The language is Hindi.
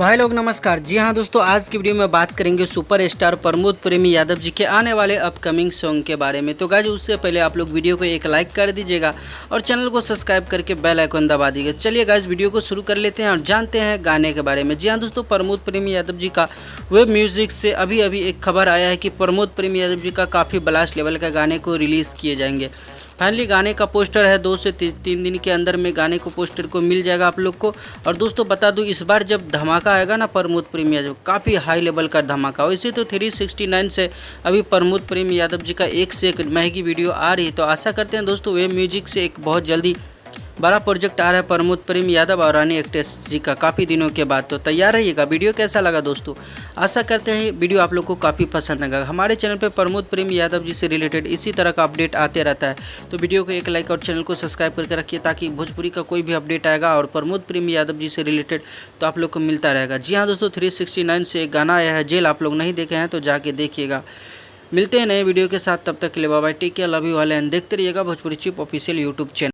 भाई लोग नमस्कार। जी हाँ दोस्तों, आज की वीडियो में बात करेंगे सुपरस्टार प्रमोद प्रेमी यादव जी के आने वाले अपकमिंग सॉन्ग के बारे में। तो गाइस उससे पहले आप लोग वीडियो को एक लाइक कर दीजिएगा और चैनल को सब्सक्राइब करके बेल आइकन दबा दीजिएगा। चलिए गाइस वीडियो को शुरू कर लेते हैं और जानते हैं गाने के बारे में। जी हाँ दोस्तों, प्रमोद प्रेमी यादव जी का वेब म्यूजिक से अभी एक खबर आया है कि प्रमोद प्रेमी यादव जी का काफ़ी ब्लास्ट लेवल का गाने को रिलीज़ किए जाएंगे। फाइनली गाने का पोस्टर है, 2 से 3 दिन के अंदर में गाने को पोस्टर को मिल जाएगा आप लोग को। और दोस्तों बता दूं, इस बार जब धमाका आएगा ना प्रमोद प्रेमी यादव, काफ़ी हाई लेवल का धमाका। वैसे तो 369 से अभी प्रमोद प्रेमी यादव जी का एक से एक महंगी वीडियो आ रही है। तो आशा करते हैं दोस्तों वेब म्यूजिक से एक बहुत जल्दी बड़ा प्रोजेक्ट आ रहा है प्रमोद प्रेमी यादव और रानी एक्ट्रेस जी का काफ़ी दिनों के बाद। तो तैयार रहिएगा। वीडियो कैसा लगा दोस्तों, आशा करते हैं वीडियो आप लोग को काफ़ी पसंद आएगा। हमारे चैनल पे प्रमोद प्रेमी यादव जी से रिलेटेड इसी तरह का अपडेट आते रहता है। तो वीडियो को एक लाइक और चैनल को सब्सक्राइब करके रखिए ताकि भोजपुरी का कोई भी अपडेट आएगा और प्रमोद प्रेमी यादव जी से रिलेटेड तो आप लोग को मिलता रहेगा। जी हाँ दोस्तों, 369 से एक गाना आया है जेल, आप लोग नहीं देखे हैं तो जाके देखिएगा। मिलते हैं नए वीडियो के साथ, तब तक के लिए bye bye, take care, love you all and देखते रहिएगा Bhojpuri chip official YouTube channel.